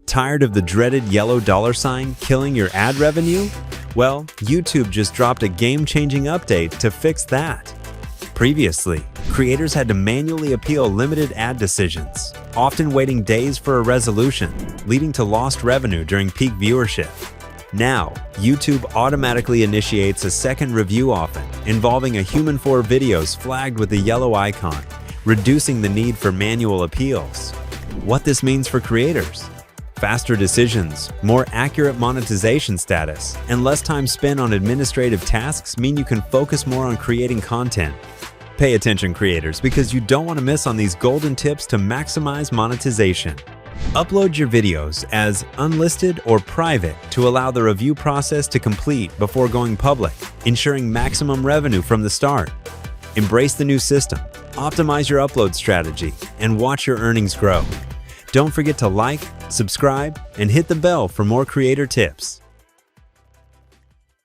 Tired of the dreaded yellow dollar sign killing your ad revenue? Well, YouTube just dropped a game-changing update to fix that. Previously, creators had to manually appeal limited ad decisions, often waiting days for a resolution, leading to lost revenue during peak viewership. Now, YouTube automatically initiates a second review often, involving a human for videos flagged with a yellow icon, reducing the need for manual appeals. What this means for creators? Faster decisions, more accurate monetization status, and less time spent on administrative tasks mean you can focus more on creating content. Pay attention, creators, because you don't want to miss on these golden tips to maximize monetization. Upload your videos as unlisted or private to allow the review process to complete before going public, ensuring maximum revenue from the start. Embrace the new system, optimize your upload strategy, and watch your earnings grow. Don't forget to like, subscribe, and hit the bell for more creator tips.